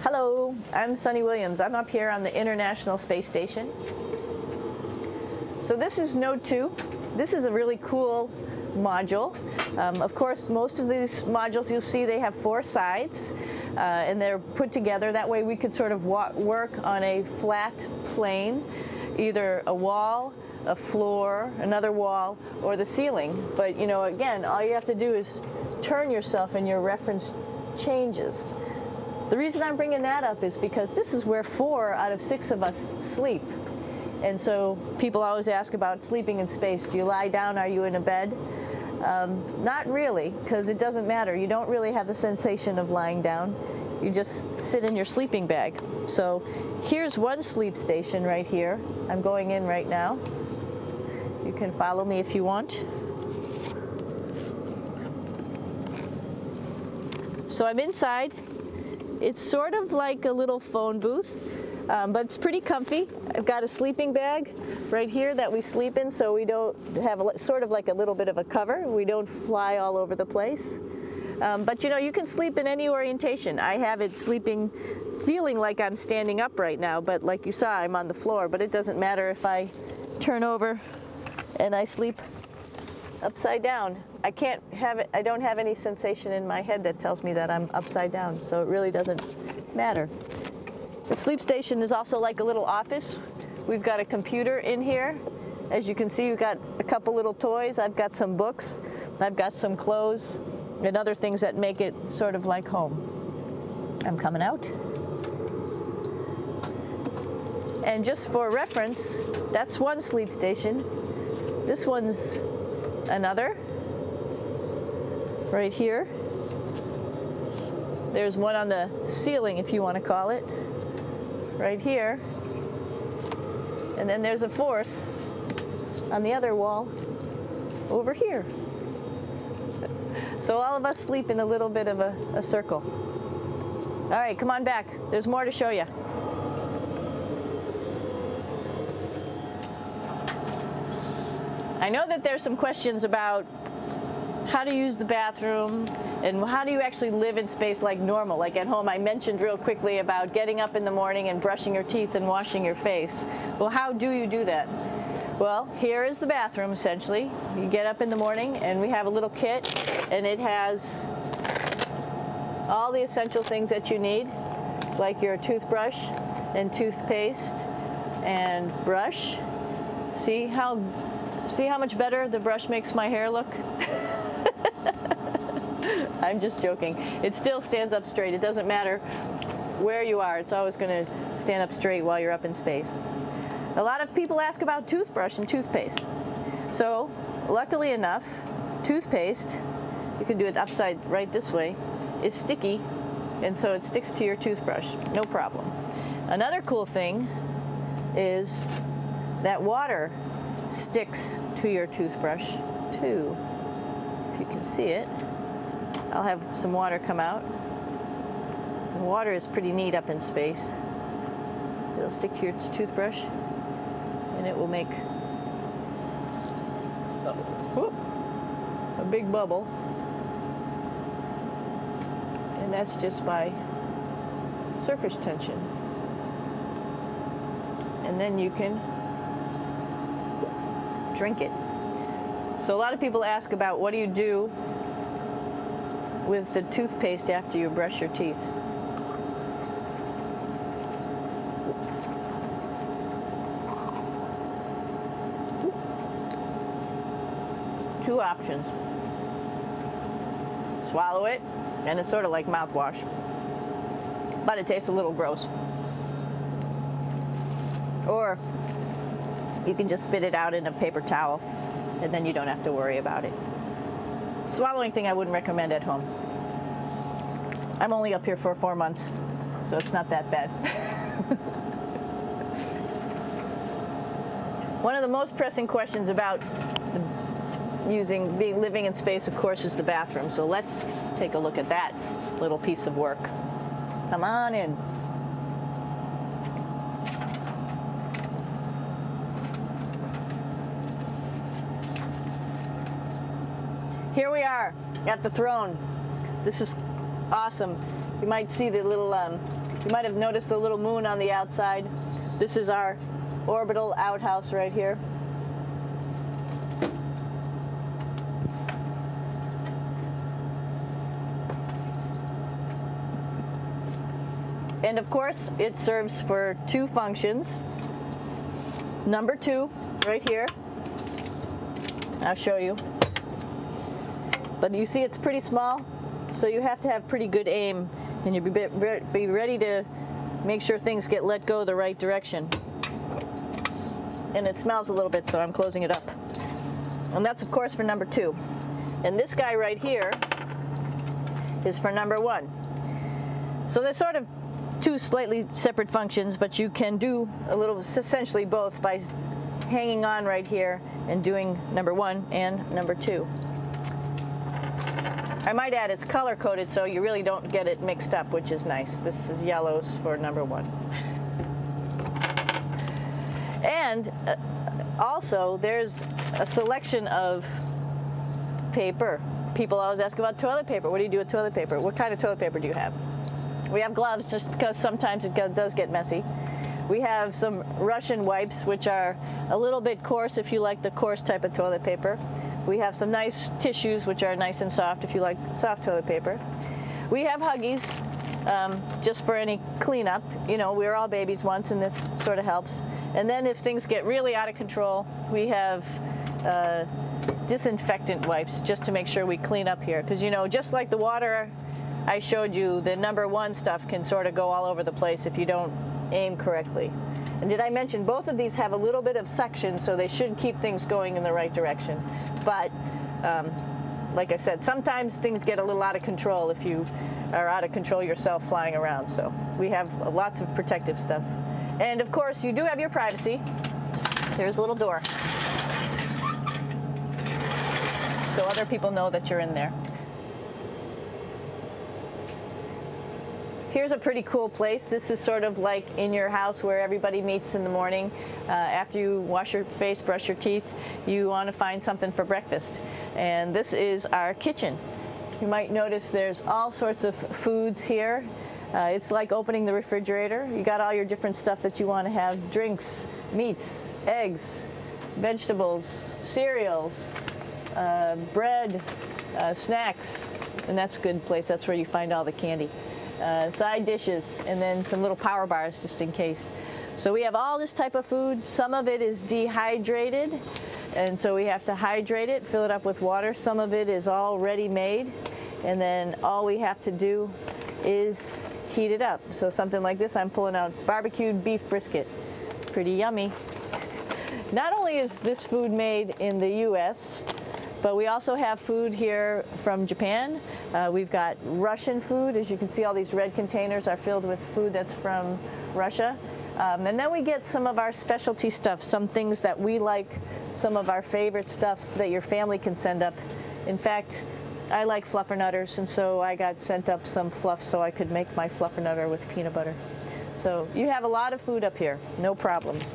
Hello, I'm Suni Williams. I'm up here on the International Space Station. So this is Node 2. This is a really cool module. Of course, most of these modules you'll see they have 4 sides and they're put together. That way we could sort of work on a flat plane, either a wall, a floor, another wall, or the ceiling. But you know, again, all you have to do is turn yourself and your reference changes. The reason I'm bringing that up is because this is where 4 out of 6 of us sleep. And so people always ask about sleeping in space. Do you lie down? Are you in a bed? Not really, because it doesn't matter. You don't really have the sensation of lying down. You just sit in your sleeping bag. So here's one sleep station right here. I'm going in right now. You can follow me if you want. So I'm inside. It's sort of like a little phone booth, but it's pretty comfy. I've got a sleeping bag right here that we sleep in, so we don't have sort of like a little bit of a cover. We don't fly all over the place. But you know, you can sleep in any orientation. I have it sleeping, feeling like I'm standing up right now, but like you saw, I'm on the floor. But it doesn't matter if I turn over and I sleep upside down. I can't have it, I don't have any sensation in my head that tells me that I'm upside down, so it really doesn't matter. The sleep station is also like a little office. We've got a computer in here. As you can see, we've got a couple little toys. I've got some books. I've got some clothes and other things that make it sort of like home. I'm coming out. And just for reference, that's one sleep station. This one's another. Right here. There's one on the ceiling, if you want to call it, right here. And then there's a 4th on the other wall over here. So all of us sleep in a little bit of a circle. All right, come on back. There's more to show you. I know that there's some questions about how to use the bathroom and how do you actually live in space like normal, like at home. I mentioned real quickly about getting up in the morning and brushing your teeth and washing your face. Well, how do you do that? Well, here is the bathroom essentially. You get up in the morning and we have a little kit and it has all the essential things that you need, like your toothbrush and toothpaste and brush. See how much better the brush makes my hair look? I'm just joking. It still stands up straight. It doesn't matter where you are. It's always going to stand up straight while you're up in space. A lot of people ask about toothbrush and toothpaste. So, luckily enough, toothpaste, you can do it upside right this way, is sticky, and so it sticks to your toothbrush. No problem. Another cool thing is that water sticks to your toothbrush too. If you can see it, I'll have some water come out. The water is pretty neat up in space. It'll stick to your toothbrush and it will make a big bubble, and that's just by surface tension. And then you can drink it. So a lot of people ask about what do you do with the toothpaste after you brush your teeth. Two options. Swallow it, and it's sort of like mouthwash, but it tastes a little gross. Or you can just spit it out in a paper towel, and then you don't have to worry about it. Swallowing thing I wouldn't recommend at home. I'm only up here for 4 months, so it's not that bad. One of the most pressing questions about living in space, of course, is the bathroom. So let's take a look at that little piece of work. Come on in. Here we are at the throne. This is awesome. You might see the little You might have noticed the little moon on the outside. This is our orbital outhouse right here. And of course, it serves for two functions. Number 2, right here. I'll show you. But you see it's pretty small, so you have to have pretty good aim, and you'll be ready to make sure things get let go the right direction. And it smells a little bit, so I'm closing it up. And that's of course for number 2. And this guy right here is for number 1. So they're sort of two slightly separate functions, but you can do a little, essentially both, by hanging on right here and doing number 1 and number 2. I might add it's color coded, so you really don't get it mixed up, which is nice. This is yellows for number 1. And also there's a selection of paper. People always ask about toilet paper. What do you do with toilet paper? What kind of toilet paper do you have? We have gloves, just because sometimes it does get messy. We have some Russian wipes, which are a little bit coarse if you like the coarse type of toilet paper. We have some nice tissues, which are nice and soft if you like soft toilet paper. We have Huggies, just for any cleanup. You know, we were all babies once, and this sort of helps. And then if things get really out of control, we have disinfectant wipes, just to make sure we clean up here. Because, you know, just like the water I showed you, the number 1 stuff can sort of go all over the place if you don't aim correctly. And did I mention both of these have a little bit of suction, so they should keep things going in the right direction. But like I said, sometimes things get a little out of control if you are out of control yourself flying around. So we have lots of protective stuff. And of course, you do have your privacy. There's a little door, so other people know that you're in there. Here's a pretty cool place. This is sort of like in your house where everybody meets in the morning. After you wash your face, brush your teeth, you want to find something for breakfast. And this is our kitchen. You might notice there's all sorts of foods here. It's like opening the refrigerator. You got all your different stuff that you want to have: drinks, meats, eggs, vegetables, cereals, bread, snacks. And that's a good place. That's where you find all the candy. Side dishes, and then some little power bars just in case. So we have all this type of food. Some of it is dehydrated, and so we have to hydrate it, fill it up with water. Some of it is already made, and then all we have to do is heat it up. So something like this, I'm pulling out barbecued beef brisket. Pretty yummy. Not only is this food made in the US, but we also have food here from Japan. We've got Russian food. As you can see, all these red containers are filled with food that's from Russia. And then we get some of our specialty stuff, some things that we like, some of our favorite stuff that your family can send up. In fact, I like fluffernutters, and so I got sent up some fluff so I could make my fluffernutter with peanut butter. So you have a lot of food up here, no problems.